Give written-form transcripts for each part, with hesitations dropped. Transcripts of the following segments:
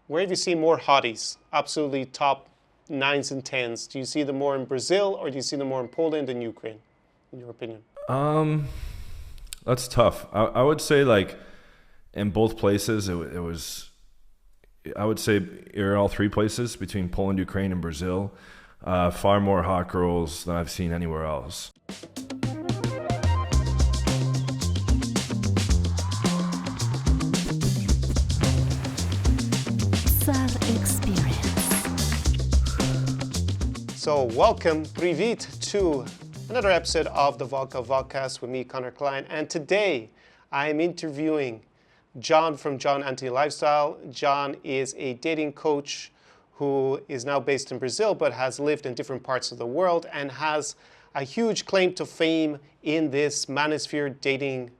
where have you seen more hotties? Absolutely top nines and tens. Do you see them more in Brazil or do you see them more in Poland and Ukraine, in your opinion? That's tough. I would say like in both places, it was, I would say in all three places between Poland, Ukraine, and Brazil, far more hot girls than I've seen anywhere else. So welcome, Привет, to another episode of the Vodka Vodcast with me, Connor Klein. And today I am interviewing John from John Anthony Lifestyle. John is a dating coach who is now based in Brazil but has lived in different parts of the world and has a huge claim to fame in this manosphere dating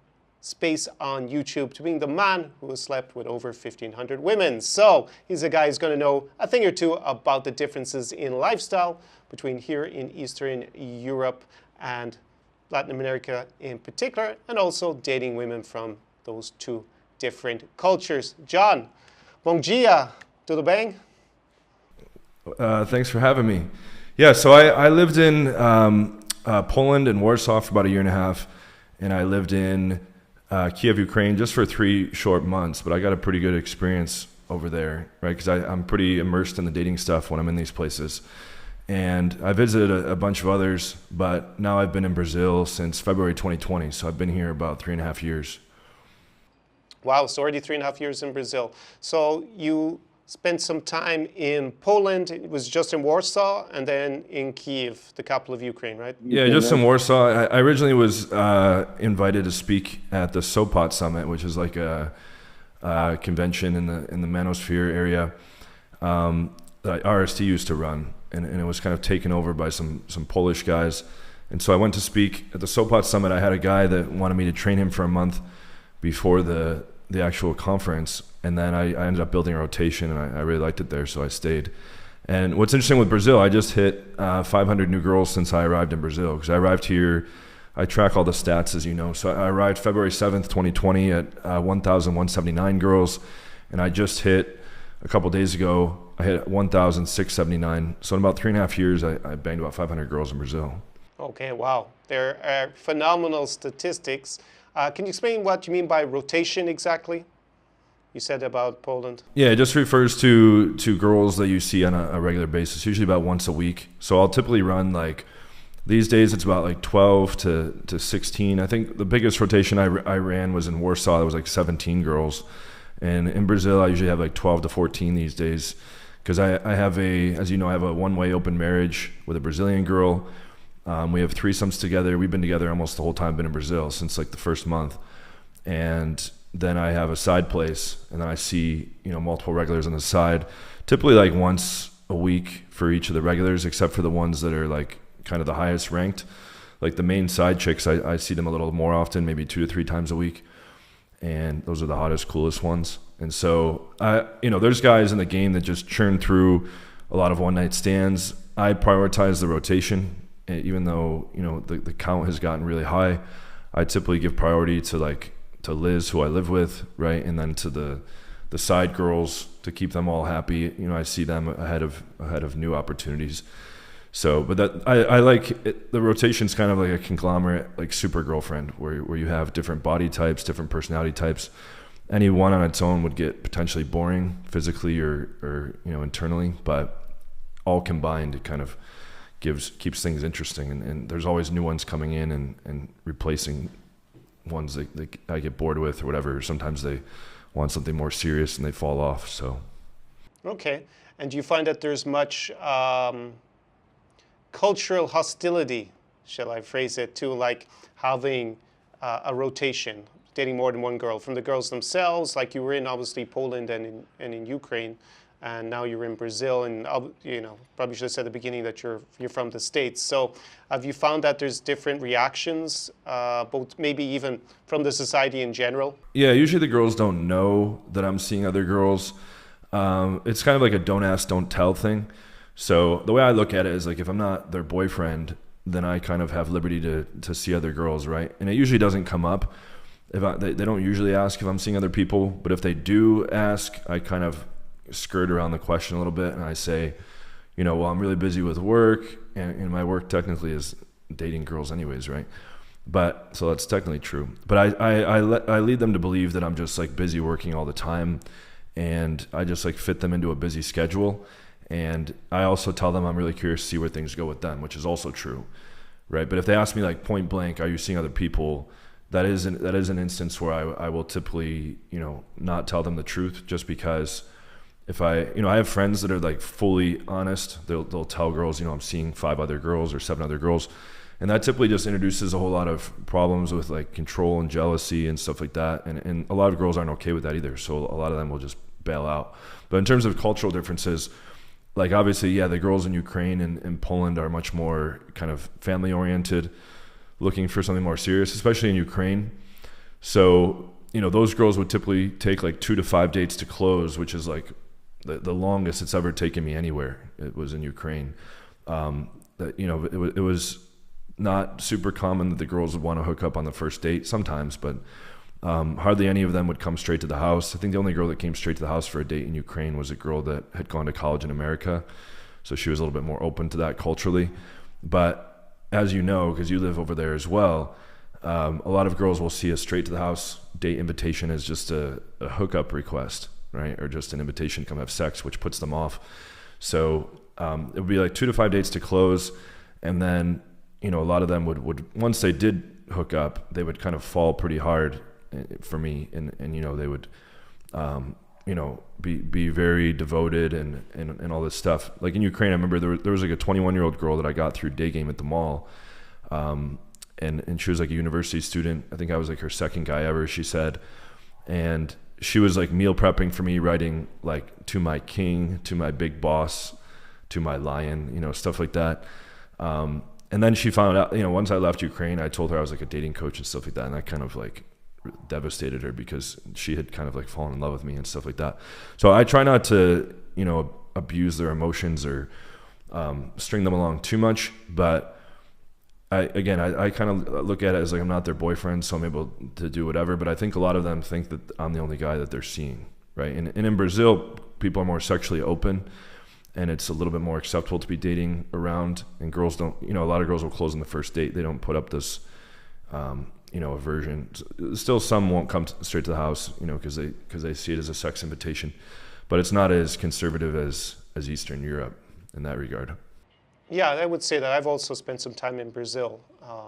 space on YouTube, to being the man who has slept with over 1,500 women. So he's a guy who's going to know a thing or two about the differences in lifestyle between here in Eastern Europe and Latin America in particular, and also dating women from those two different cultures. John, bom dia, tudo bem? Thanks for having me. Yeah, so I lived in Poland and Warsaw for about a year and a half, and I lived in Kiev, Ukraine, just for 3 short months, but I got a pretty good experience over there, right? Because I'm pretty immersed in the dating stuff when I'm in these places. And I visited a bunch of others, but now I've been in Brazil since February 2020, so I've been here about 3.5 years. Wow, so already 3.5 years in Brazil. So you spent some time in Poland. It was just in Warsaw, and then in Kiev, the capital of Ukraine, right? Yeah, just in Warsaw. I originally was invited to speak at the Sopot Summit, which is like a convention in the manosphere area that RST used to run, and it was kind of taken over by some Polish guys. And so I went to speak at the Sopot Summit. I had a guy that wanted me to train him for a month before the actual conference, and then I ended up building a rotation, and I really liked it there, so I stayed. And what's interesting with Brazil, I just hit 500 new girls since I arrived in Brazil, because I arrived here, I track all the stats, as you know. So I arrived February 7th, 2020 at 1,179 girls, and I just hit, a couple days ago, I hit 1,679. So in about 3.5 years, I banged about 500 girls in Brazil. Okay, wow. There are phenomenal statistics. Can you explain what you mean by rotation exactly? You said about Poland. Yeah, it just refers to girls that you see on a regular basis, usually about once a week. So I'll typically run like, these days it's about like 12 to 16. I think the biggest rotation I ran was in Warsaw. It was like 17 girls. And in Brazil, I usually have like 12 to 14 these days. Because I have as you know, I have a one-way open marriage with a Brazilian girl. We have threesomes together. We've been together almost the whole time I've been in Brazil, since like the first month. And then I have a side place, and then I see, multiple regulars on the side, typically like once a week for each of the regulars, except for the ones that are like kind of the highest ranked. Like the main side chicks, I see them a little more often, maybe 2 to 3 times a week. And those are the hottest, coolest ones. And so, there's guys in the game that just churn through a lot of one-night stands. I prioritize the rotation. Even though the count has gotten really high, I typically give priority to Liz, who I live with, right, and then to the side girls, to keep them all happy. I see them ahead of new opportunities. So, but that I like it, the rotation's kind of like a conglomerate, like super girlfriend, where you have different body types, different personality types. Any one on its own would get potentially boring physically or internally, but all combined, it kind of keeps things interesting, and there's always new ones coming in and replacing ones that I get bored with or whatever. Sometimes they want something more serious and they fall off. So okay. And do you find that there's much cultural hostility, shall I phrase it, to like having a rotation, dating more than one girl, from the girls themselves? Like you were in obviously Poland and in Ukraine, and now you're in Brazil, and probably should have said at the beginning that you're from the States. So have you found that there's different reactions, both maybe even from the society in general? Yeah, usually the girls don't know that I'm seeing other girls. It's kind of like a don't ask, don't tell thing. So the way I look at it is like, if I'm not their boyfriend, then I kind of have liberty to see other girls, right? And it usually doesn't come up. They don't usually ask if I'm seeing other people, but if they do ask, I kind of skirt around the question a little bit, and I say, well, I'm really busy with work, and my work technically is dating girls anyways, right? But so that's technically true. But I lead them to believe that I'm just like busy working all the time, and I just like fit them into a busy schedule. And I also tell them I'm really curious to see where things go with them, which is also true, right? But if they ask me like point blank, are you seeing other people? That is an instance where I will typically, not tell them the truth, just because if I have friends that are like fully honest. They'll tell girls, I'm seeing 5 other girls or 7 other girls. And that typically just introduces a whole lot of problems with like control and jealousy and stuff like that. And a lot of girls aren't okay with that either. So a lot of them will just bail out. But in terms of cultural differences, like obviously, yeah, the girls in Ukraine and Poland are much more kind of family oriented, looking for something more serious, especially in Ukraine. So, those girls would typically take like 2 to 5 dates to close, which is like the longest it's ever taken me anywhere. It was in Ukraine. It was not super common that the girls would want to hook up on the first date sometimes, but hardly any of them would come straight to the house. I think the only girl that came straight to the house for a date in Ukraine was a girl that had gone to college in America. So she was a little bit more open to that culturally. But as you know, because you live over there as well, a lot of girls will see a straight to the house date invitation as just a hookup request, right? Or just an invitation to come have sex, which puts them off. So it would be like 2 to 5 dates to close. And then, a lot of them would once they did hook up, they would kind of fall pretty hard for me, and they would be very devoted and all this stuff. Like in Ukraine, I remember there was like a 21-year-old girl that I got through day game at the mall, and she was like a university student. I think I was like her second guy ever, she said, and she was like meal prepping for me, writing like to my king, to my big boss, to my lion, stuff like that. And then she found out, once I left Ukraine, I told her I was like a dating coach and stuff like that, and that kind of like devastated her because she had kind of like fallen in love with me and stuff like that. So I try not to, abuse their emotions or string them along too much. But I kind of look at it as like I'm not their boyfriend, so I'm able to do whatever. But I think a lot of them think that I'm the only guy that they're seeing, right? And in Brazil, people are more sexually open, and it's a little bit more acceptable to be dating around. And girls don't, a lot of girls will close on the first date. They don't put up this aversion. Still, some won't come straight to the house, because they see it as a sex invitation, but it's not as conservative as Eastern Europe in that regard. Yeah, I would say that I've also spent some time in Brazil,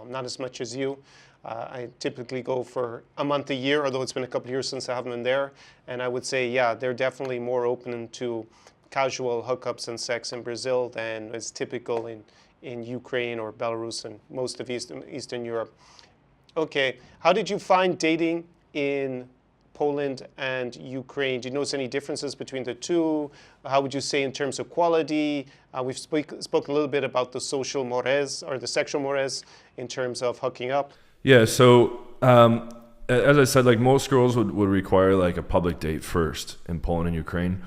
not as much as you. I typically go for a month a year, although it's been a couple of years since I haven't been there. And I would say, yeah, they're definitely more open to casual hookups and sex in Brazil than is typical in Ukraine or Belarus and most of Eastern Europe. Okay, how did you find dating in Poland and Ukraine? Do you notice any differences between the two? How would you say in terms of quality? We've spoke a little bit about the social mores or the sexual mores in terms of hooking up. Yeah, so as I said, like most girls would require like a public date first in Poland and Ukraine.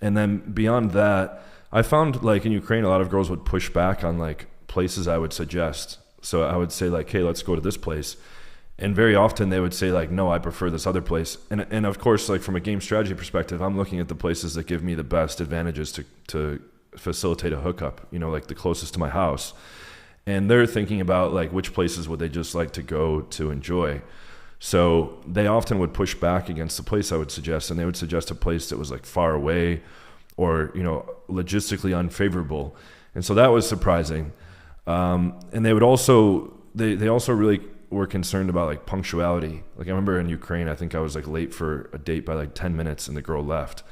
And then beyond that, I found like in Ukraine, a lot of girls would push back on like places I would suggest. So I would say like, hey, let's go to this place. And very often they would say like, no, I prefer this other place. And of course, like from a game strategy perspective, I'm looking at the places that give me the best advantages to facilitate a hookup, like the closest to my house. And they're thinking about like, which places would they just like to go to enjoy? So they often would push back against the place I would suggest, and they would suggest a place that was like far away or, logistically unfavorable. And so that was surprising. And they would also, they also really were concerned about like punctuality. Like I remember in Ukraine, I think I was like late for a date by like 10 minutes and the girl left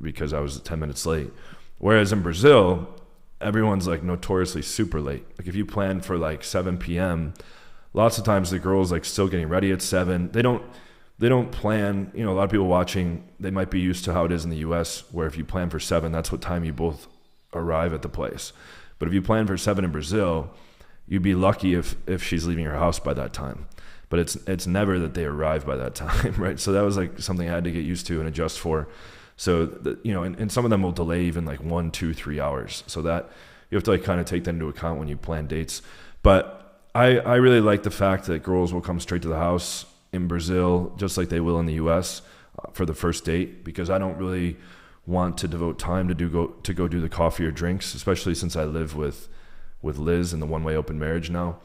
because I was 10 minutes late. Whereas in Brazil, everyone's like notoriously super late. Like if you plan for like 7 p.m., lots of times the girl's like still getting ready at 7. They don't plan, a lot of people watching, they might be used to how it is in the US, where if you plan for 7, that's what time you both arrive at the place. But if you plan for 7 in Brazil, you'd be lucky if she's leaving her house by that time. But it's never that they arrive by that time, right? So that was like something I had to get used to and adjust for. So, and some of them will delay even like 1, 2, 3 hours. So that you have to like kind of take that into account when you plan dates. But I really like the fact that girls will come straight to the house. in Brazil, just like they will in the US for the first date, because I don't really want to devote time to go do the coffee or drinks, especially since I live with Liz in the one-way open marriage now,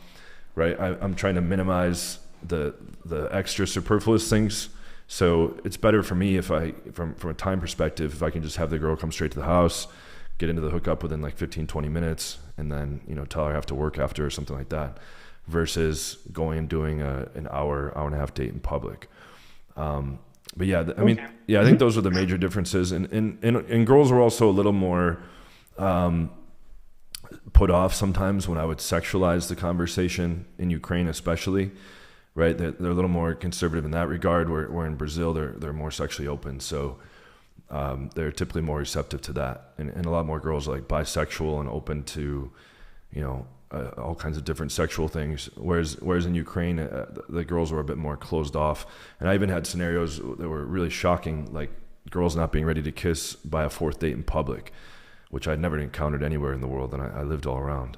right? I'm trying to minimize the extra superfluous things. So it's better for me if from a time perspective, if I can just have the girl come straight to the house, get into the hookup within like 15-20 minutes, and then tell her I have to work after or something like that, versus going and doing an hour and a half date in public. But yeah, I think those are the major differences. And girls are also a little more put off sometimes when I would sexualize the conversation in Ukraine, especially, right? They're a little more conservative in that regard, where in Brazil, they're more sexually open. So they're typically more receptive to that. And a lot more girls are like bisexual and open to, all kinds of different sexual things. Whereas in Ukraine, the girls were a bit more closed off. And I even had scenarios that were really shocking, like girls not being ready to kiss by a fourth date in public, which I'd never encountered anywhere in the world, and I lived all around.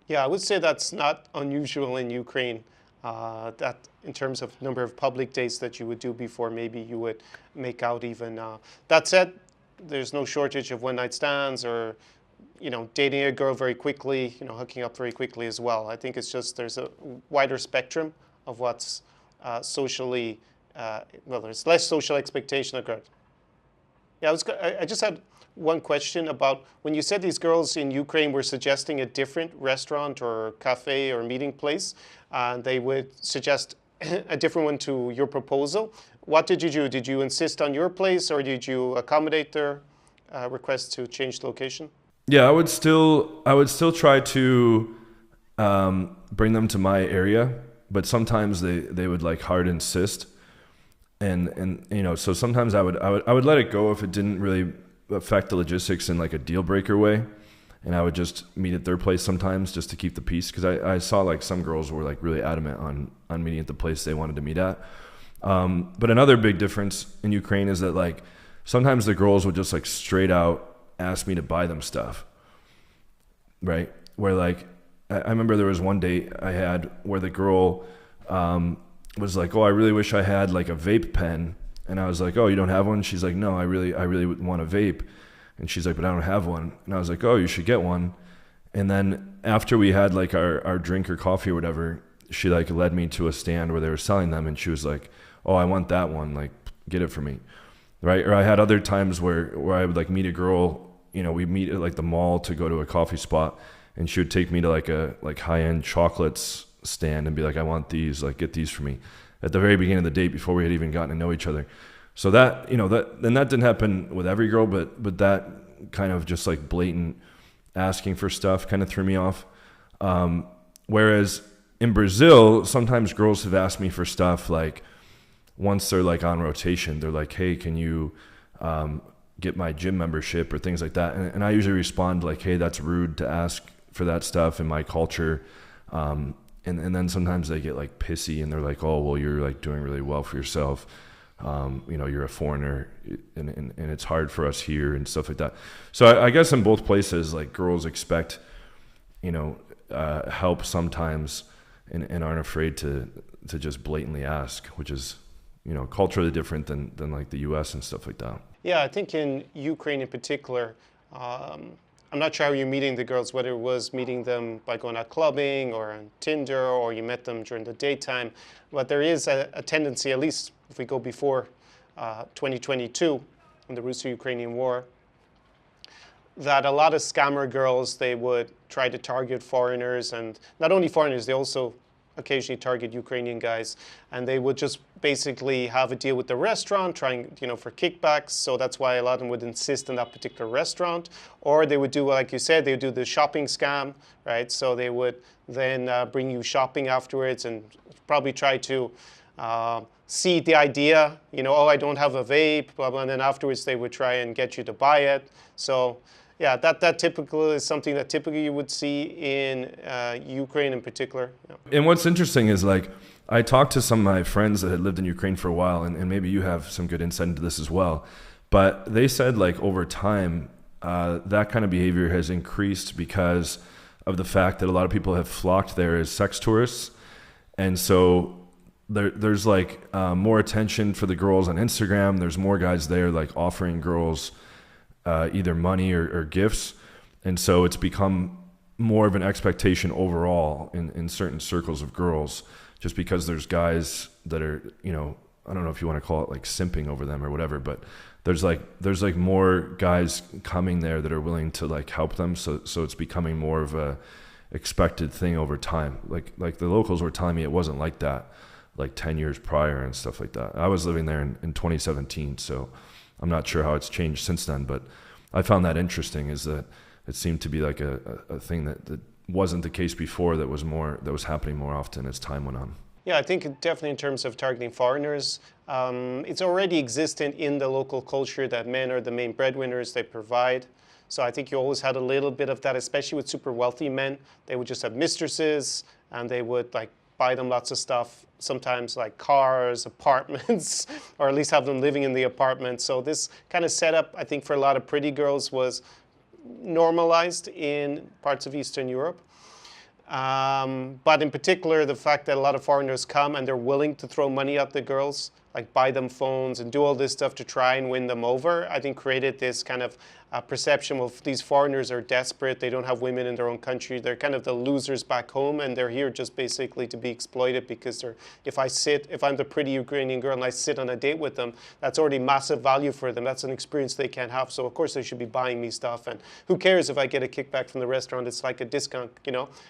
Yeah, I would say that's not unusual in Ukraine. That in terms of number of public dates that you would do before maybe you would make out even. That said, there's no shortage of one-night stands or dating a girl very quickly, hooking up very quickly as well. I think it's just there's a wider spectrum of what's socially, there's less social expectation occurred. Yeah, I just had one question about when you said these girls in Ukraine were suggesting a different restaurant or cafe or meeting place, and they would suggest a different one to your proposal. What did you do? Did you insist on your place, or did you accommodate their request to change location? Yeah, I would still try to bring them to my area, but sometimes they would like hard insist, and so sometimes I would let it go if it didn't really affect the logistics in like a deal breaker way, and I would just meet at their place sometimes just to keep the peace, because I saw like some girls were like really adamant on meeting at the place they wanted to meet at. But another big difference in Ukraine is that like sometimes the girls would just like straight out ask me to buy them stuff, right? Where like I remember there was one date I had where the girl was like, oh, I really wish I had like a vape pen. And I was like, oh, you don't have one? She's like, no, I really want a vape. And she's like, but I don't have one. And I was like, oh, you should get one. And then after we had like our drink or coffee or whatever, she like led me to a stand where they were selling them, and she was like, oh, I want that one, like get it for me, right? Or I had other times where I would like meet a girl, we'd meet at like the mall to go to a coffee spot, and she would take me to like a high-end chocolates stand and be like, I want these, like get these for me, at the very beginning of the date before we had even gotten to know each other. So that, that didn't happen with every girl, but that kind of just like blatant asking for stuff kind of threw me off. Whereas in Brazil, sometimes girls have asked me for stuff like once they're like on rotation, they're like, hey, can you get my gym membership or things like that? And I usually respond like, hey, that's rude to ask for that stuff in my culture. And then sometimes they get like pissy and they're like, oh, well, you're like doing really well for yourself. You're a foreigner and it's hard for us here and stuff like that. So I guess in both places, like girls expect, help sometimes and aren't afraid to just blatantly ask, which is, culturally different than like the US and stuff like that. Yeah, I think in Ukraine in particular, I'm not sure how you're meeting the girls, whether it was meeting them by going out clubbing or on Tinder, or you met them during the daytime. But there is a tendency, at least if we go before 2022, in the Russo-Ukrainian war, that a lot of scammer girls, they would try to target foreigners, and not only foreigners, they also occasionally target Ukrainian guys, and they would just basically have a deal with the restaurant, trying, for kickbacks. So that's why a lot of them would insist on that particular restaurant. Or they would do, like you said, they would do the shopping scam, right? So they would then bring you shopping afterwards and probably try to seed the idea, oh, I don't have a vape, blah, blah, and then afterwards they would try and get you to buy it. So yeah, that typically is something that typically you would see in Ukraine in particular. Yeah. And what's interesting is like, I talked to some of my friends that had lived in Ukraine for a while, and maybe you have some good insight into this as well, but they said like over time, that kind of behavior has increased because of the fact that a lot of people have flocked there as sex tourists. And so there's like more attention for the girls on Instagram. There's more guys there like offering girls either money or gifts. And so it's become more of an expectation overall in certain circles of girls, just because there's guys that are, I don't know if you want to call it like simping over them or whatever, but there's like more guys coming there that are willing to like help them. So it's becoming more of a expected thing over time. Like the locals were telling me it wasn't like that like 10 years prior and stuff like that. I was living there in 2017, so I'm not sure how it's changed since then, but I found that interesting, is that it seemed to be like a thing that wasn't the case before, that was happening more often as time went on. Yeah, I think definitely in terms of targeting foreigners, it's already existent in the local culture that men are the main breadwinners, they provide. So I think you always had a little bit of that, especially with super wealthy men. They would just have mistresses, and they would like buy them lots of stuff, sometimes like cars, apartments, or at least have them living in the apartment. So this kind of setup, I think, for a lot of pretty girls was normalized in parts of Eastern Europe. But in particular, the fact that a lot of foreigners come and they're willing to throw money at the girls, like buy them phones and do all this stuff to try and win them over, I think created this kind of perception of these foreigners are desperate, they don't have women in their own country, they're kind of the losers back home, and they're here just basically to be exploited, because if I'm the pretty Ukrainian girl and I sit on a date with them, that's already massive value for them. That's an experience they can't have. So of course they should be buying me stuff, and who cares if I get a kickback from the restaurant? It's like a discount,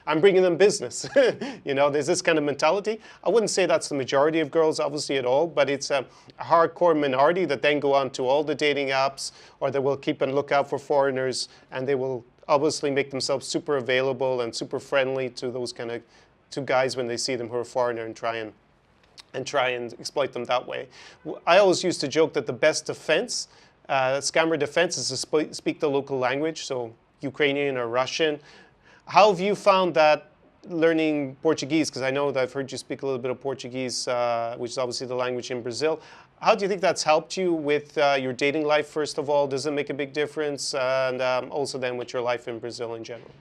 I'm bringing them business. There's this kind of mentality. I wouldn't say that's the majority of girls, obviously, at all, but it's a hardcore minority that then go on to all the dating apps, or they will keep and look out for foreigners, and they will obviously make themselves super available and super friendly to those to guys when they see them who are foreigner, and try and exploit them that way. I always used to joke that the best defense, scammer defense, is to speak the local language, so Ukrainian or Russian. How have you found that learning Portuguese? Because I know that I've heard you speak a little bit of Portuguese, which is obviously the language in Brazil. How do you think that's helped you with your dating life, first of all? Does it make a big difference? And also then with your life in Brazil in general?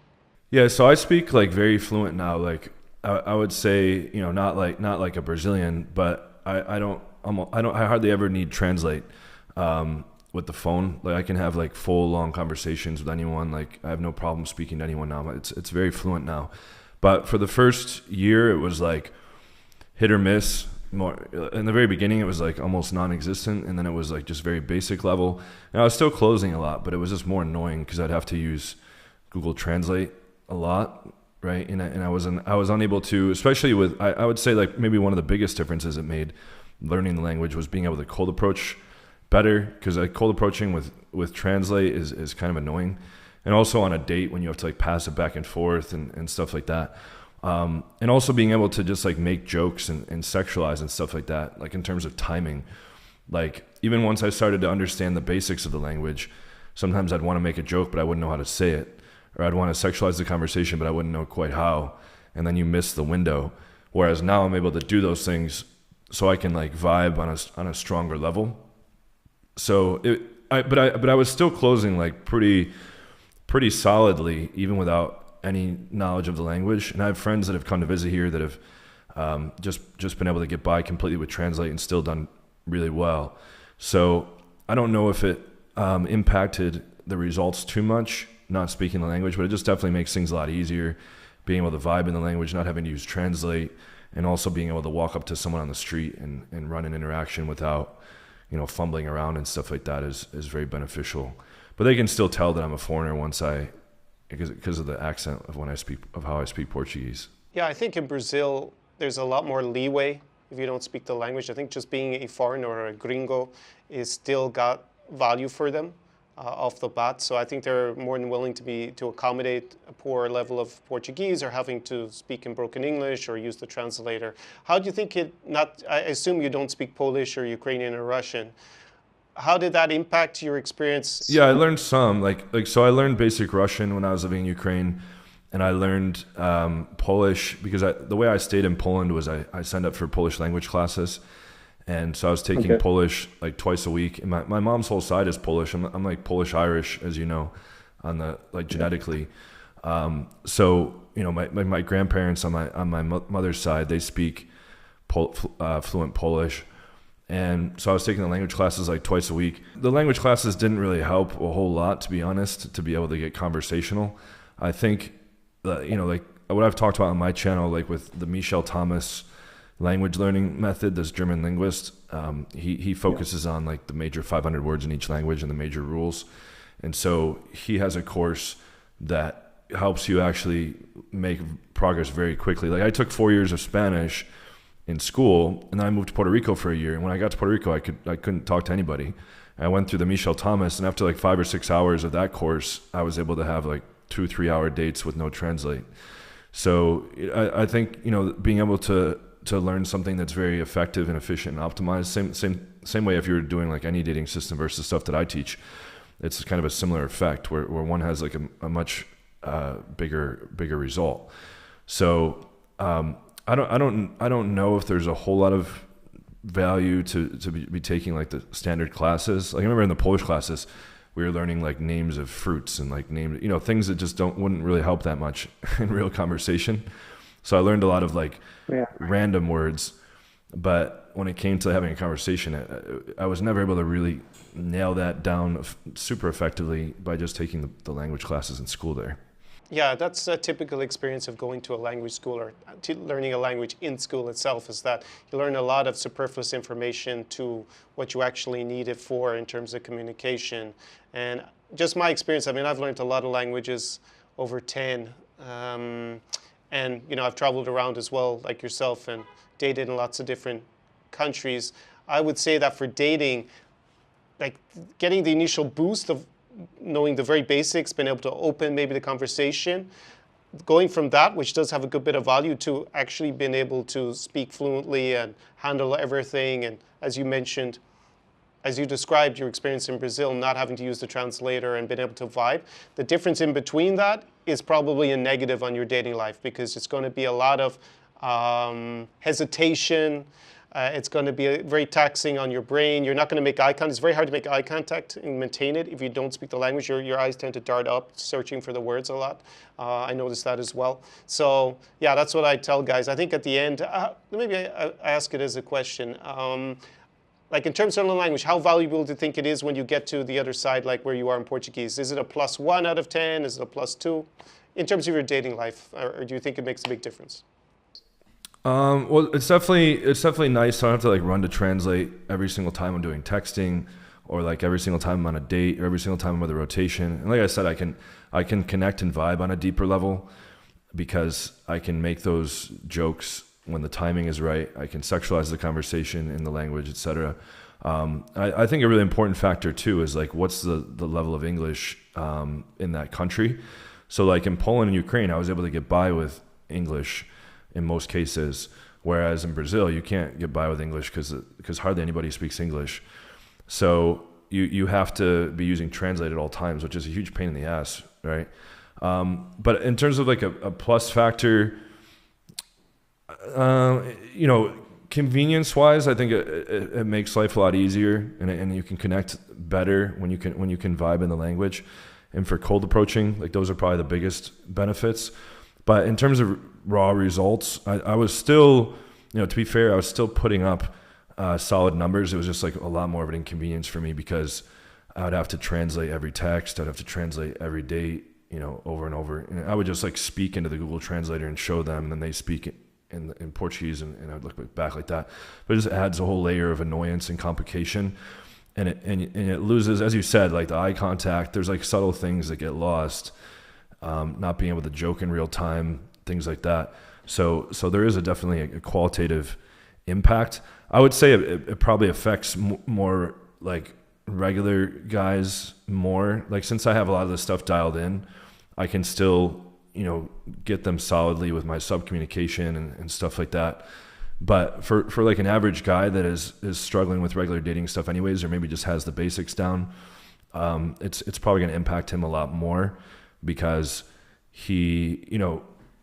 Yeah, so I speak like very fluent now. Like I would say, not like a Brazilian, but I hardly ever need translate with the phone. Like I can have like full long conversations with anyone. Like I have no problem speaking to anyone now. It's very fluent now. But for the first year, it was like hit or miss. More in the very beginning, it was like almost non-existent, and then it was like just very basic level. And I was still closing a lot, but it was just more annoying because I'd have to use Google Translate a lot, right? And I was unable to, especially with I would say like maybe one of the biggest differences it made learning the language was being able to cold approach better, because like cold approaching with Translate is kind of annoying, and also on a date when you have to like pass it back and forth and stuff like that. And also being able to just like make jokes and sexualize and stuff like that, like in terms of timing. Like even once I started to understand the basics of the language, sometimes I'd want to make a joke, but I wouldn't know how to say it. Or I'd want to sexualize the conversation, but I wouldn't know quite how. And then you miss the window. Whereas now I'm able to do those things so I can like vibe on a stronger level. So but I was still closing like pretty solidly, even without any knowledge of the language. And I have friends that have come to visit here that have just been able to get by completely with Translate and still done really well. So I don't know if it impacted the results too much, not speaking the language, but it just definitely makes things a lot easier, being able to vibe in the language, not having to use Translate, and also being able to walk up to someone on the street and run an interaction without, fumbling around and stuff like that is very beneficial. But they can still tell that I'm a foreigner because of the accent of how I speak Portuguese. Yeah, I think in Brazil there's a lot more leeway if you don't speak the language. I think just being a foreigner or a gringo is still got value for them off the bat. So I think they're more than willing to accommodate a poor level of Portuguese or having to speak in broken English or use the translator. How do you think I assume you don't speak Polish or Ukrainian or Russian. How did that impact your experience? Yeah, I learned some. So I learned basic Russian when I was living in Ukraine, and I learned Polish because the way I stayed in Poland was I signed up for Polish language classes, and so I was taking Polish like twice a week. And my mom's whole side is Polish. I'm like Polish Irish, as you know, on the like genetically. So my grandparents on my mother's side, they speak fluent Polish. And so I was taking the language classes like twice a week. The language classes didn't really help a whole lot, to be honest, to be able to get conversational. I think that, like what I've talked about on my channel, like with the Michel Thomas language learning method, this German linguist, he focuses on like the major 500 words in each language and the major rules. And so he has a course that helps you actually make progress very quickly. Like I took 4 years of Spanish in school, and then I moved to Puerto Rico for a year. And when I got to Puerto Rico, I couldn't talk to anybody. I went through the Michel Thomas, and after like 5 or 6 hours of that course, I was able to have like 2-3 hour dates with no translate. So I think, being able to learn something that's very effective and efficient and optimized, same way if you were doing like any dating system versus stuff that I teach, it's kind of a similar effect where one has like a much bigger result. So I don't know if there's a whole lot of value to be taking like the standard classes. Like I remember in the Polish classes, we were learning like names of fruits and like things that just wouldn't really help that much in real conversation. So I learned a lot of like random words, but when it came to having a conversation, I was never able to really nail that down super effectively by just taking the language classes in school there. Yeah, that's a typical experience of going to a language school or learning a language in school itself, is that you learn a lot of superfluous information to what you actually need it for in terms of communication. And just my experience, I mean, I've learned a lot of languages, over 10. And, I've traveled around as well, like yourself, and dated in lots of different countries. I would say that for dating, like getting the initial boost of knowing the very basics, being able to open maybe the conversation, going from that, which does have a good bit of value, to actually being able to speak fluently and handle everything. And as you mentioned, as you described your experience in Brazil, not having to use the translator and being able to vibe, the difference in between that is probably a negative on your dating life, because it's going to be a lot of hesitation. It's going to be very taxing on your brain. You're not going to make eye contact. It's very hard to make eye contact and maintain it if you don't speak the language. Your eyes tend to dart up, searching for the words a lot. I noticed that as well. So yeah, that's what I tell guys. I think at the end, maybe I ask it as a question. Like in terms of the language, how valuable do you think it is when you get to the other side, like where you are in Portuguese? Is it a +1 out of 10? Is it a +2? In terms of your dating life, or do you think it makes a big difference? Well, it's definitely nice. So I don't have to like run to translate every single time I'm doing texting, or like every single time I'm on a date, or every single time I'm with a rotation. And like I said, I can connect and vibe on a deeper level because I can make those jokes when the timing is right. I can sexualize the conversation in the language, etc. I think a really important factor too is like what's the level of English in that country. So like in Poland and Ukraine, I was able to get by with English in most cases, whereas in Brazil you can't get by with English because hardly anybody speaks English. So you have to be using Translate at all times, which is a huge pain in the ass, right? But in terms of like a plus factor, convenience wise, I think it makes life a lot easier, and you can connect better when you can vibe in the language. And for cold approaching, like those are probably the biggest benefits. But in terms of raw results, I was still, to be fair, I was still putting up solid numbers. It was just like a lot more of an inconvenience for me because I would have to translate every text. I'd have to translate every date, over and over. And I would just like speak into the Google Translator and show them, and then they speak in Portuguese, and I'd look back like that. But it just adds a whole layer of annoyance and complication. And it loses, as you said, like the eye contact. There's like subtle things that get lost. Not being able to joke in real time, things like that. So there is definitely a qualitative impact. I would say it probably affects more like regular guys more. Like since I have a lot of this stuff dialed in, I can still, get them solidly with my sub communication and stuff like that. But for like an average guy that is struggling with regular dating stuff anyways, or maybe just has the basics down, it's probably going to impact him a lot more because he,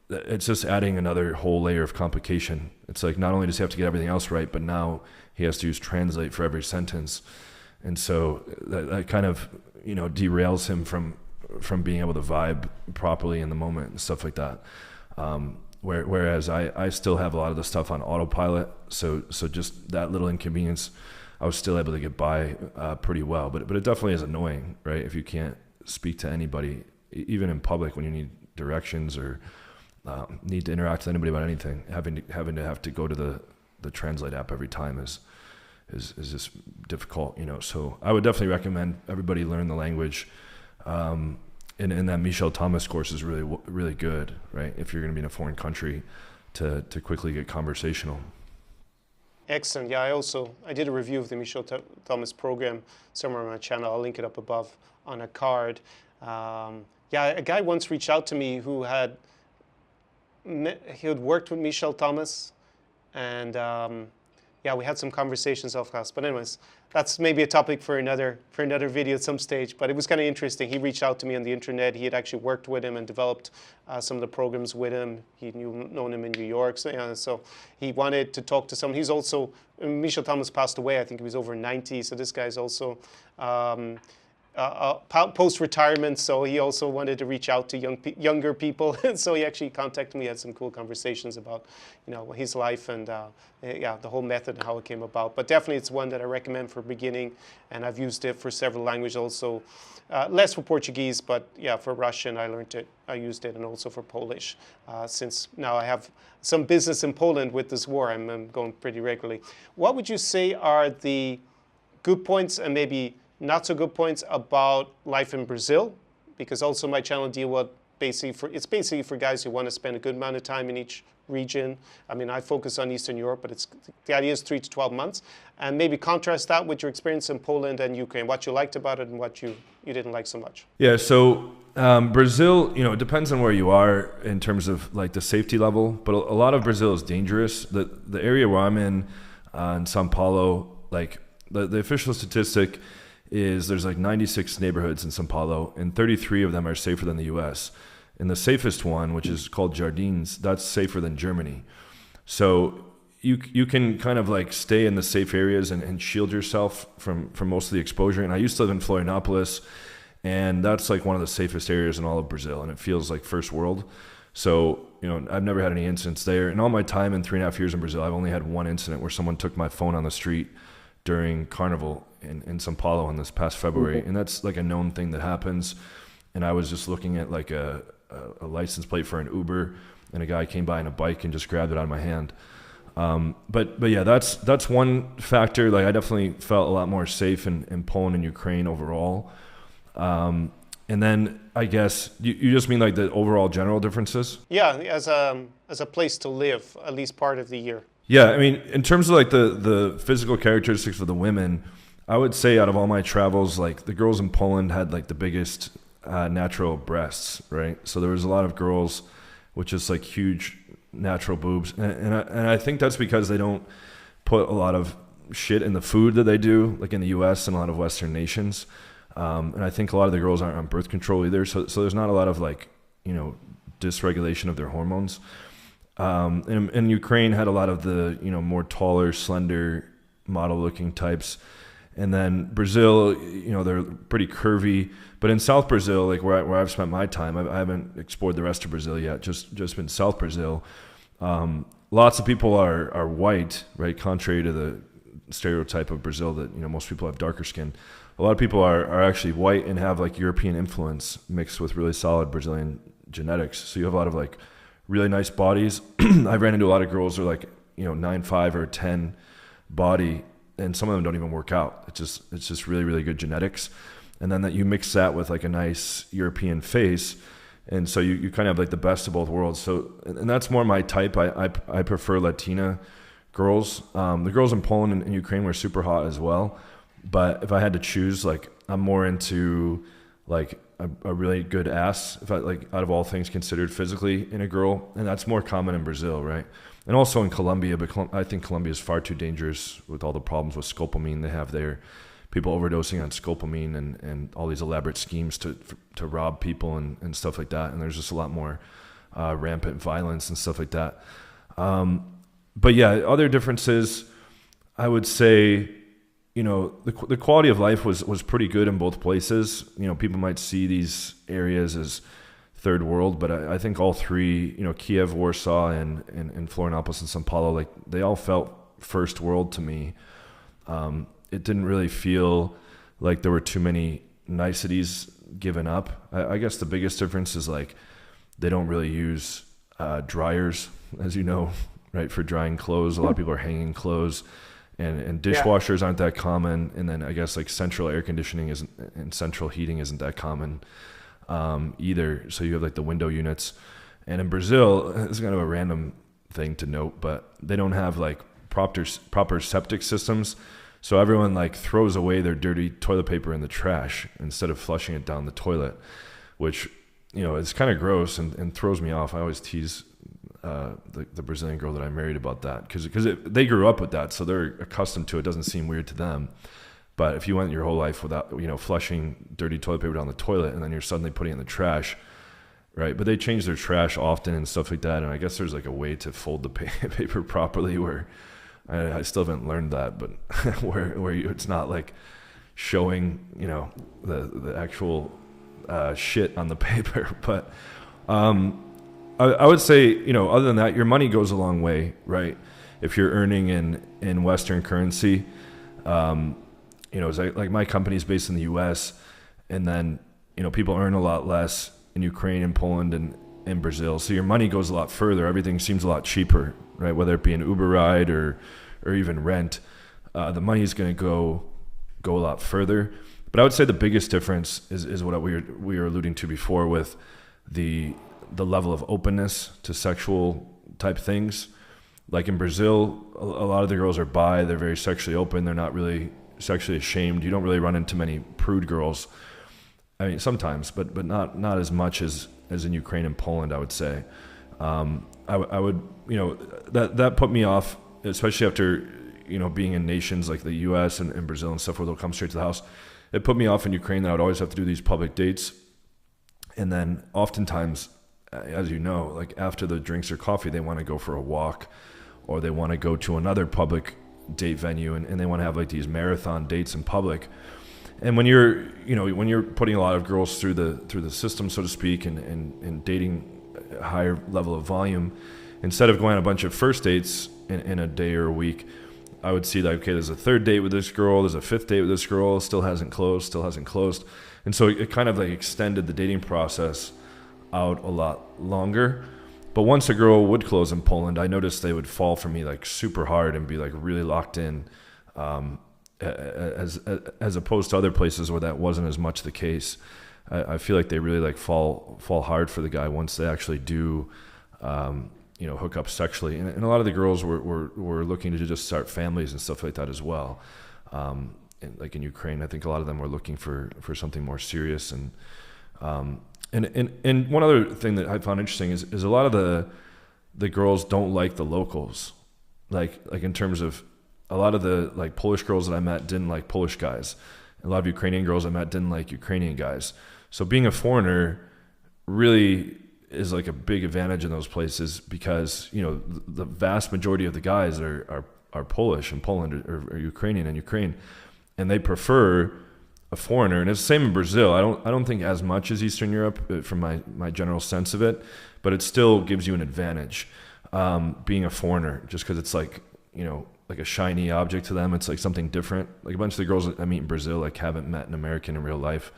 it's just adding another whole layer of complication. It's like not only does he have to get everything else right, but now he has to use Translate for every sentence. And so that kind of, derails him from being able to vibe properly in the moment and stuff like that. Whereas I still have a lot of the stuff on autopilot. So just that little inconvenience, I was still able to get by pretty well. But it definitely is annoying, right? If you can't speak to anybody, even in public when you need directions or need to interact with anybody about anything, having to go to the Translate app every time is just difficult, you know. So I would definitely recommend everybody learn the language. And that Michel Thomas course is really good, right? If you're going to be in a foreign country, to quickly get conversational. Excellent. Yeah, I did a review of the Michel Thomas program somewhere on my channel. I'll link it up above on a card. A guy once reached out to me who had worked with Michel Thomas, and we had some conversations off class. But anyways, that's maybe a topic for another video at some stage. But it was kind of interesting. He reached out to me on the internet. He had actually worked with him and developed some of the programs with him. He'd known him in New York. So he wanted to talk to someone. He's also, Michel Thomas passed away. I think he was over 90. So this guy's also post-retirement, so he also wanted to reach out to younger people. So he actually contacted me, had some cool conversations about, you know, his life and the whole method and how it came about. But definitely it's one that I recommend for beginning, and I've used it for several languages also. Less for Portuguese, but yeah, for Russian I used it, and also for Polish. Since now I have some business in Poland with this war, I'm going pretty regularly. What would you say are the good points and maybe not so good points about life in Brazil? Because also my channel deal with it's basically for guys who want to spend a good amount of time in each region. I mean, I focus on Eastern Europe, but the idea is 3 to 12 months. And maybe contrast that with your experience in Poland and Ukraine, what you liked about it and what you didn't like so much. Yeah, so Brazil, you know, it depends on where you are in terms of like the safety level, but a lot of Brazil is dangerous. The area where I'm in São Paulo, like the official statistic is there's like 96 neighborhoods in São Paulo, and 33 of them are safer than the US. And the safest one, which is called Jardins, that's safer than Germany. So you can kind of like stay in the safe areas and shield yourself from most of the exposure. And I used to live in Florianopolis, and that's like one of the safest areas in all of Brazil, and it feels like first world. So, you know, I've never had any incidents there. In all my time in 3.5 years in Brazil, I've only had one incident where someone took my phone on the street during Carnival in São Paulo in this past February. And that's like a known thing that happens. And I was just looking at like a license plate for an Uber, and a guy came by on a bike and just grabbed it out of my hand. But yeah, that's one factor. Like I definitely felt a lot more safe in Poland and Ukraine overall. And then I guess you just mean like the overall general differences? Yeah, as a place to live, at least part of the year. Yeah, I mean, in terms of like the physical characteristics of the women, I would say out of all my travels, like the girls in Poland had like the biggest natural breasts, right? So there was a lot of girls with just like huge natural boobs, and I think that's because they don't put a lot of shit in the food that they do, like in the U.S. and a lot of Western nations. And I think a lot of the girls aren't on birth control either, so there's not a lot of like, you know, dysregulation of their hormones. And Ukraine had a lot of the, you know, more taller, slender, model-looking types. And then Brazil, you know, they're pretty curvy. But in South Brazil, like where I've spent my time, I haven't explored the rest of Brazil yet, just been South Brazil. Lots of people are white, right? Contrary to the stereotype of Brazil that, you know, most people have darker skin. A lot of people are actually white and have like European influence mixed with really solid Brazilian genetics. So you have a lot of like really nice bodies. I ran into a lot of girls who are like, you know, 9'5" or 10 body, and some of them don't even work out. It's just really, really good genetics. And then that you mix that with like a nice European face, and so you kind of have like the best of both worlds. So, and that's more my type. I prefer Latina girls. The girls in Poland and Ukraine were super hot as well. But if I had to choose, like I'm more into like a really good ass, if I like out of all things considered physically in a girl, and that's more common in Brazil, right? And also in Colombia, but I think Colombia is far too dangerous with all the problems with scopolamine they have there. People overdosing on scopolamine and all these elaborate schemes to rob people and stuff like that. And there's just a lot more rampant violence and stuff like that. But yeah, other differences, I would say, you know, the quality of life was pretty good in both places. You know, people might see these areas as third world, but I think all three, Kiev, Warsaw, and Florianopolis and São Paulo, like they all felt first world to me. It didn't really feel like there were too many niceties given up. I guess the biggest difference is like they don't really use dryers, as you know, right, for drying clothes. A lot of people are hanging clothes, and dishwashers aren't that common. And then I guess like central air conditioning and central heating isn't that common either. So you have like the window units. And in Brazil, it's kind of a random thing to note, but they don't have like proper septic systems. So everyone like throws away their dirty toilet paper in the trash instead of flushing it down the toilet, which, it's kind of gross and throws me off. I always tease the Brazilian girl that I married about that because they grew up with that, so they're accustomed to it. It doesn't seem weird to them. But if you went your whole life without, flushing dirty toilet paper down the toilet and then you're suddenly putting it in the trash, right? But they change their trash often and stuff like that. And I guess there's like a way to fold the paper properly where I still haven't learned that, but where it's not like showing, the actual shit on the paper. But I would say, other than that, your money goes a long way, right? If you're earning in Western currency, it's like my company's based in the U.S. and then, people earn a lot less in Ukraine and Poland and in Brazil. So your money goes a lot further. Everything seems a lot cheaper, right? Whether it be an Uber ride or even rent, the money is going to go a lot further. But I would say the biggest difference is what we were alluding to before with the level of openness to sexual type things. Like in Brazil, a lot of the girls are bi, they're very sexually open, they're not really sexually ashamed. You don't really run into many prude girls. I mean, sometimes, but not as much as in Ukraine and Poland, I would say. I would, that put me off, especially after, being in nations like the US and Brazil and stuff where they'll come straight to the house. It put me off in Ukraine that I would always have to do these public dates. And then oftentimes, as you know, like after the drinks or coffee, they want to go for a walk or they want to go to another public date venue and they want to have like these marathon dates in public. And when you're putting a lot of girls through the system, so to speak, and dating a higher level of volume, instead of going on a bunch of first dates in a day or a week, I would see like, okay, there's a third date with this girl, there's a fifth date with this girl, still hasn't closed. And so it kind of like extended the dating process out a lot longer. But once a girl would close in Poland, I noticed they would fall for me like super hard and be like really locked in, as opposed to other places where that wasn't as much the case. I feel like they really like fall hard for the guy once they actually do, hook up sexually. And a lot of the girls were looking to just start families and stuff like that as well. Like in Ukraine, I think a lot of them were looking for something more serious. And one other thing that I found interesting is a lot of the girls don't like the locals, like in terms of a lot of the like Polish girls that I met didn't like Polish guys. A lot of Ukrainian girls I met didn't like Ukrainian guys. So being a foreigner really is like a big advantage in those places because the vast majority of the guys are Polish in Poland or Ukrainian in Ukraine, and they prefer a foreigner. And it's the same in Brazil. I don't think as much as Eastern Europe from my general sense of it, but it still gives you an advantage being a foreigner, just because it's like like a shiny object to them. It's like something different. Like a bunch of the girls I meet in Brazil like haven't met an American in real life.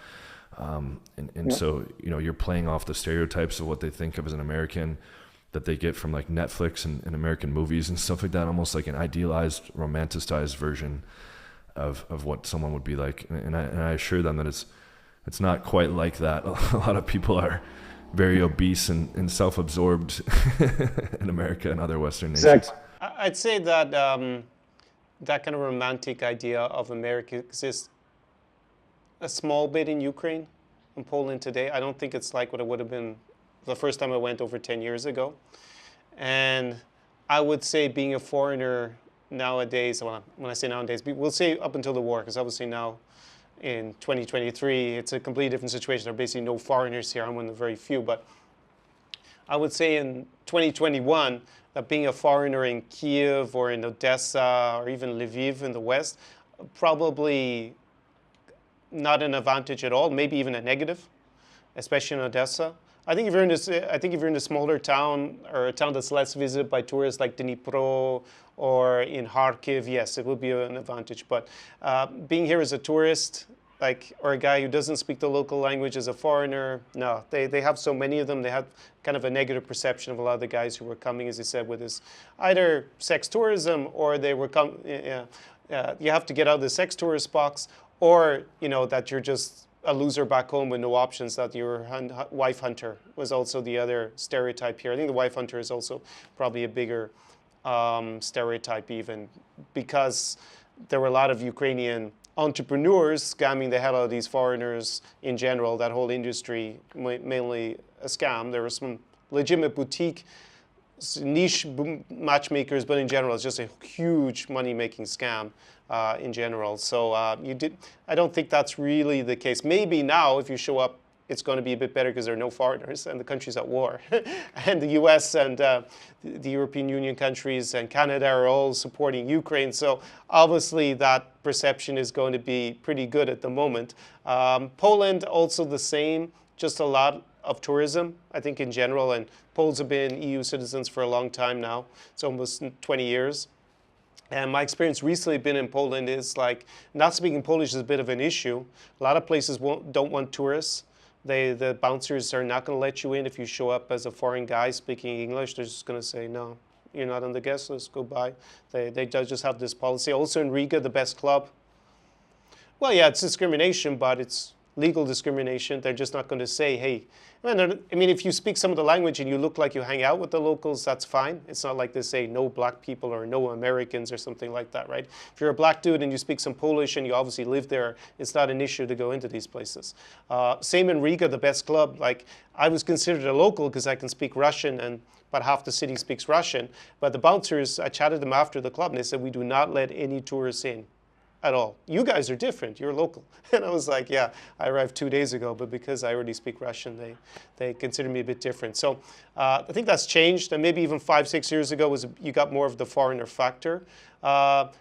So, you're playing off the stereotypes of what they think of as an American that they get from like Netflix and American movies and stuff like that, almost like an idealized, romanticized version of what someone would be like. And I assure them that it's not quite like that. A lot of people are very obese and self-absorbed in America and other Western nations. Exactly. I'd say that that kind of romantic idea of America exists a small bit in Ukraine and Poland today. I don't think it's like what it would have been the first time I went over 10 years ago. And I would say being a foreigner nowadays, well, when I say nowadays, we'll say up until the war, because obviously now in 2023, it's a completely different situation. There are basically no foreigners here. I'm one of the very few. But I would say in 2021, that being a foreigner in Kiev or in Odessa or even Lviv in the West, probably not an advantage at all, maybe even a negative, especially in Odessa. I think if you're in this, I think if you're in a smaller town or a town that's less visited by tourists, like Dnipro or in Kharkiv, yes, it would be an advantage. But being here as a tourist, like, or a guy who doesn't speak the local language as a foreigner, no, they have so many of them. They have kind of a negative perception of a lot of the guys who were coming, as you said, with this either sex tourism or they were you have to get out of the sex tourist box, or that you're just a loser back home with no options, that you're a wife hunter was also the other stereotype here. I think the wife hunter is also probably a bigger stereotype, even because there were a lot of Ukrainian entrepreneurs scamming the hell out of these foreigners in general. That whole industry, mainly a scam. There were some legitimate boutique niche matchmakers, but in general, it's just a huge money-making scam in general. So I don't think that's really the case. Maybe now, if you show up, it's going to be a bit better because there are no foreigners and the country's at war. And the US and the European Union countries and Canada are all supporting Ukraine. So obviously that perception is going to be pretty good at the moment. Poland also the same, just a lot of tourism, I think, in general. And Poles have been EU citizens for a long time now. It's almost 20 years. And my experience recently been in Poland is like, not speaking Polish is a bit of an issue. A lot of places don't want tourists. The bouncers are not going to let you in if you show up as a foreign guy speaking English. They're just going to say, no, you're not on the guest list, go by. They just have this policy. Also in Riga, the best club. Well, yeah, it's discrimination, but it's legal discrimination. They're just not going to say, hey, I mean, if you speak some of the language and you look like you hang out with the locals, that's fine. It's not like they say no black people or no Americans or something like that, right? If you're a black dude and you speak some Polish and you obviously live there, it's not an issue to go into these places. Same in Riga, the best club. Like, I was considered a local because I can speak Russian and about half the city speaks Russian. But the bouncers, I chatted them after the club and they said, we do not let any tourists in at all. You guys are different, you're local. And I was like, yeah, I arrived 2 days ago, but because I already speak Russian, they consider me a bit different. So I think that's changed, and maybe even 5-6 years ago you got more of the foreigner factor.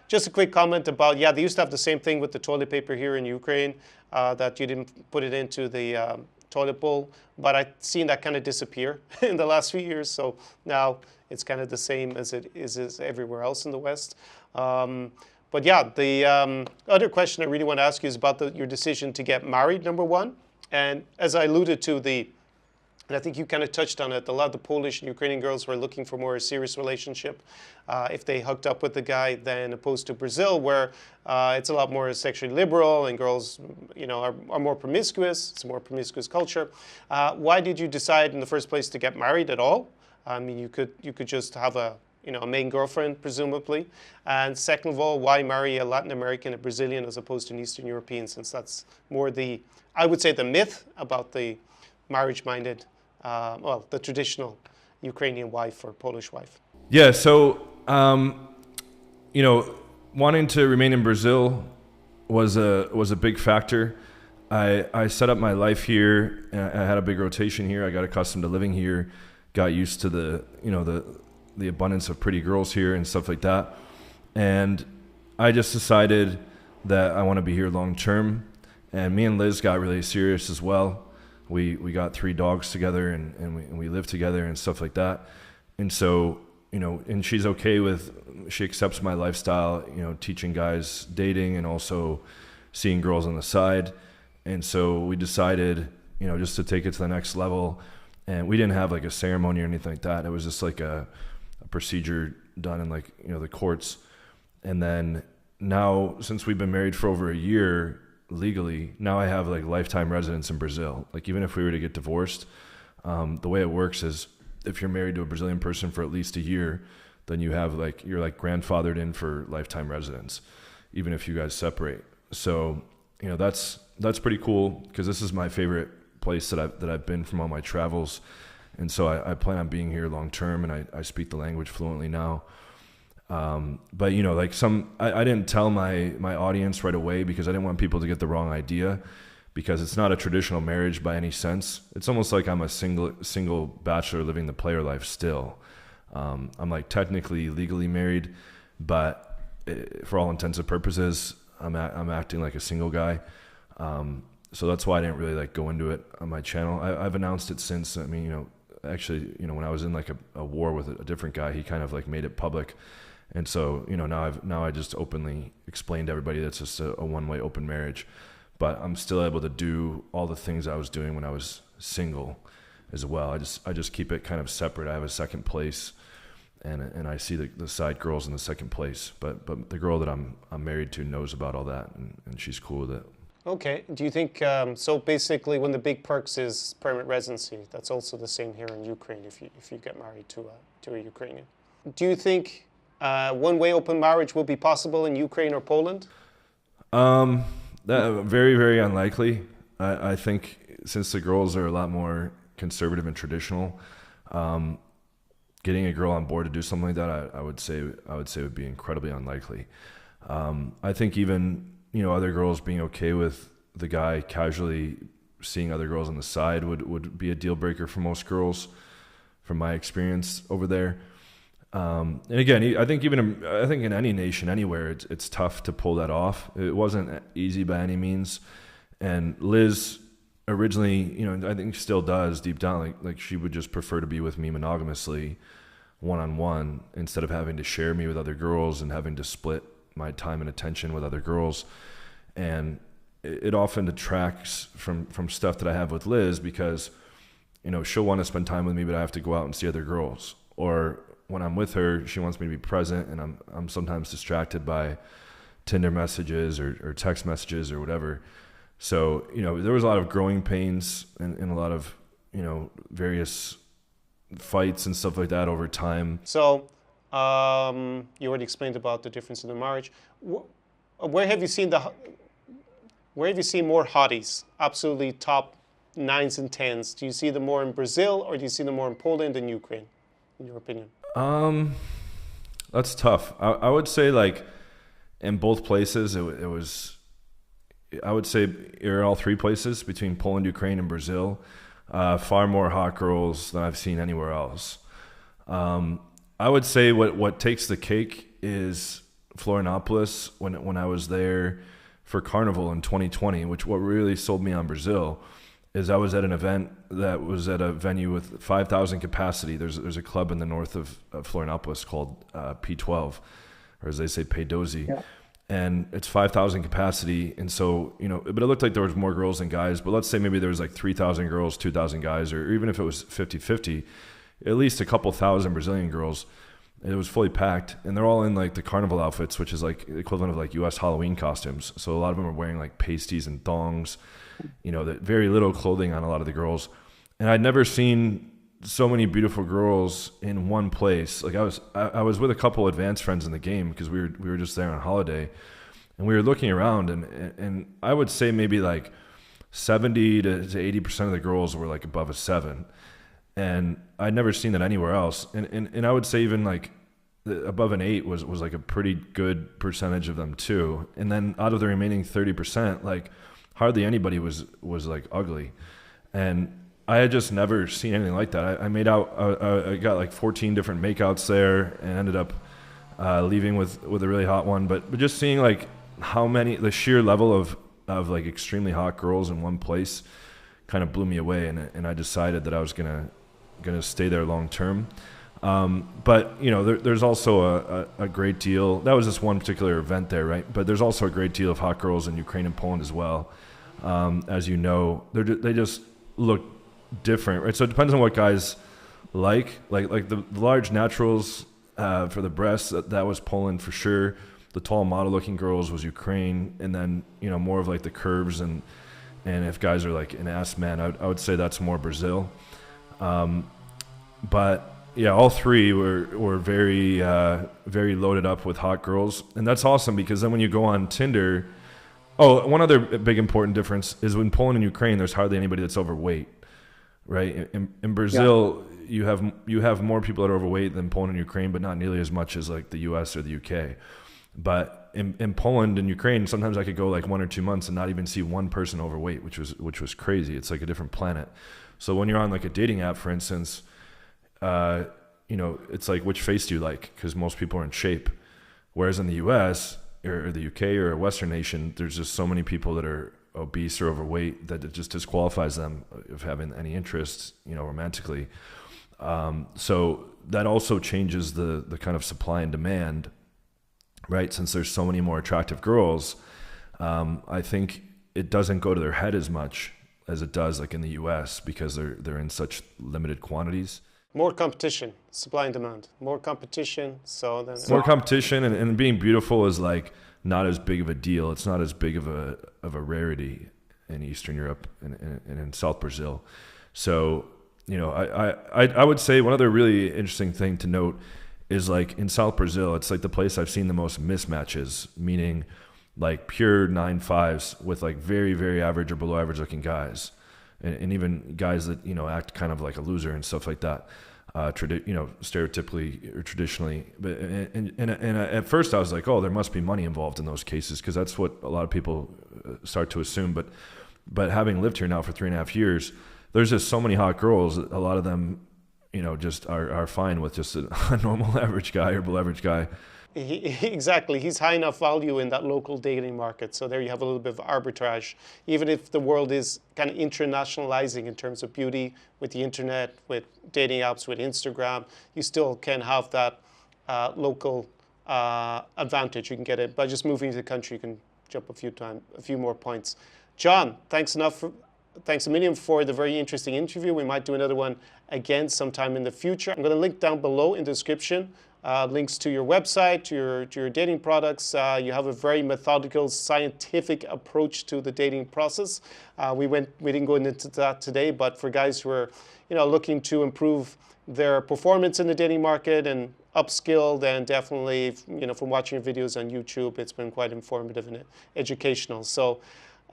Just a quick comment about, yeah, they used to have the same thing with the toilet paper here in Ukraine, that you didn't put it into the toilet bowl, but I've seen that kind of disappear in the last few years, so now it's kind of the same as it is everywhere else in the West. But yeah, the other question I really want to ask you is about your decision to get married, number one. And as I alluded to, and I think you kind of touched on it, a lot of the Polish and Ukrainian girls were looking for more a serious relationship if they hooked up with the guy, than opposed to Brazil, where it's a lot more sexually liberal and girls, are more promiscuous. It's a more promiscuous culture. Why did you decide in the first place to get married at all? I mean, you could just have a main girlfriend, presumably. And second of all, why marry a Latin American, a Brazilian, as opposed to an Eastern European, since that's more I would say the myth about the marriage-minded, the traditional Ukrainian wife or Polish wife. Yeah, so, wanting to remain in Brazil was a big factor. I set up my life here. I had a big rotation here. I got accustomed to living here, got used to the abundance of pretty girls here and stuff like that. And I just decided that I want to be here long term. And me and Liz got really serious as well. We got 3 dogs together and we live together and stuff like that. And so, and she's okay she accepts my lifestyle, teaching guys dating and also seeing girls on the side. And so we decided, just to take it to the next level. And we didn't have like a ceremony or anything like that. It was just like a procedure done in the courts. And then now, since we've been married for over a year legally, now I have like lifetime residence in Brazil. Like, even if we were to get divorced, the way it works is if you're married to a Brazilian person for at least a year, then you're grandfathered in for lifetime residence, even if you guys separate. So, that's pretty cool, because this is my favorite place that I've been from all my travels. And so I plan on being here long term, and I speak the language fluently now. But I didn't tell my audience right away, because I didn't want people to get the wrong idea, because it's not a traditional marriage by any sense. It's almost like I'm a single bachelor living the player life still. I'm like technically legally married, but for all intents and purposes, I'm acting like a single guy. So that's why I didn't really like go into it on my channel. I've announced it since. I mean, actually, when I was in like a war with a different guy, he kind of like made it public. And so, now I just openly explained to everybody that's just a one-way open marriage. But I'm still able to do all the things I was doing when I was single as well. I just keep it kind of separate. I have a second place, and I see the side girls in the second place. But the girl that I'm married to knows about all that, and she's cool with it. Okay. Do you think, so basically one of the big perks is permanent residency. That's also the same here in Ukraine if you get married to a Ukrainian. Do you think one-way open marriage will be possible in Ukraine or Poland? That very, very unlikely. I think since the girls are a lot more conservative and traditional, getting a girl on board to do something like that, I would say would be incredibly unlikely. I think even other girls being okay with the guy casually seeing other girls on the side would be a deal breaker for most girls, from my experience over there. And again, I think in any nation, anywhere, it's tough to pull that off. It wasn't easy by any means. And Liz originally, I think still does deep down, like she would just prefer to be with me monogamously, one-on-one, instead of having to share me with other girls and having to split my time and attention with other girls. And it often detracts from stuff that I have with Liz, because she'll want to spend time with me, but I have to go out and see other girls. Or when I'm with her, she wants me to be present, and I'm sometimes distracted by Tinder messages or text messages or whatever. So there was a lot of growing pains and a lot of various fights and stuff like that over time. So you already explained about the difference in the marriage. Where have you seen more hotties? Absolutely top 9s and 10s. Do you see them more in Brazil, or do you see them more in Poland and Ukraine, in your opinion? That's tough. I would say, like, in both places, it was. I would say in all three places, between Poland, Ukraine, and Brazil, far more hot girls than I've seen anywhere else. I would say what takes the cake is Florianopolis. When I was there for Carnival in 2020, what really sold me on Brazil is I was at an event that was at a venue with 5,000 capacity. There's a club in the north of Florianopolis called P12, or as they say, P12. Yeah. And it's 5,000 capacity. And so, but it looked like there was more girls than guys. But let's say maybe there was like 3,000 girls, 2,000 guys, or even if it was 50-50, at least a couple thousand Brazilian girls. It was fully packed, and they're all in like the carnival outfits, which is like the equivalent of like US Halloween costumes. So a lot of them are wearing like pasties and thongs, that very little clothing on a lot of the girls. And I'd never seen so many beautiful girls in one place. Like I was with a couple advanced friends in the game, because we were just there on holiday, and we were looking around, and I would say maybe like 70 to 80% of the girls were like above a 7. And I'd never seen that anywhere else. And I would say even like above an 8 was like a pretty good percentage of them too. And then out of the remaining 30%, like hardly anybody was like ugly. And I had just never seen anything like that. I got like 14 different makeouts there, and ended up leaving with a really hot one. But just seeing like the sheer level of like extremely hot girls in one place kind of blew me away. And I decided that I was gonna stay there long term. But there's also a great deal. That was just one particular event there, right? But there's also a great deal of hot girls in Ukraine and Poland as well. As you know, they just look different, right? So it depends on what guys like the large naturals for the breasts. That was Poland for sure. The tall model-looking girls was Ukraine, and then more of like the curves and if guys are like an ass man, I would say that's more Brazil. But yeah, all three were very very loaded up with hot girls, and that's awesome, because then when you go on Tinder, one other big important difference is in Poland and Ukraine, there's hardly anybody that's overweight, right? In Brazil, yeah, you have more people that are overweight than Poland and Ukraine, but not nearly as much as like the US or the UK. But in Poland and Ukraine, sometimes I could go like 1 or 2 months and not even see one person overweight, which was crazy. It's like a different planet. So when you're on like a dating app, for instance, it's like, which face do you like? Because most people are in shape. Whereas in the US or the UK or a Western nation, there's just so many people that are obese or overweight, that it just disqualifies them of having any interest, romantically. So that also changes the kind of supply and demand, right? Since there's so many more attractive girls, I think it doesn't go to their head as much as it does like in the US, because they're in such limited quantities. More competition, supply and demand. More competition, so then More competition, and being beautiful is like not as big of a deal. It's not as big of a rarity in Eastern Europe and in South Brazil. So, I would say one other really interesting thing to note is like in South Brazil, it's like the place I've seen the most mismatches, meaning like pure 9.5s with like very, very average or below average looking guys. And even guys that, act kind of like a loser and stuff like that, stereotypically or traditionally. But and at first I was like, oh, there must be money involved in those cases, because that's what a lot of people start to assume. But having lived here now for 3.5 years, there's just so many hot girls. A lot of them, just are fine with just a normal average guy or below average guy. Exactly. He's high enough value in that local dating market. So there you have a little bit of arbitrage. Even if the world is kind of internationalizing in terms of beauty with the internet, with dating apps, with Instagram, you still can have that local advantage. You can get it by just moving to the country. You can jump a few more points. John, thanks a million for the very interesting interview. We might do another one again sometime in the future. I'm going to link down below in the description links to your website, to your dating products. You have a very methodical, scientific approach to the dating process. We didn't go into that today, but for guys who are, looking to improve their performance in the dating market and upskill, then definitely, from watching your videos on YouTube, it's been quite informative and educational. So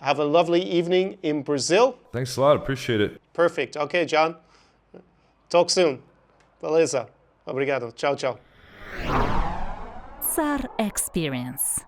have a lovely evening in Brazil. Thanks a lot. Appreciate it. Perfect. Okay, John. Talk soon. Beleza. Obrigado. Tchau, tchau. SAR Experience.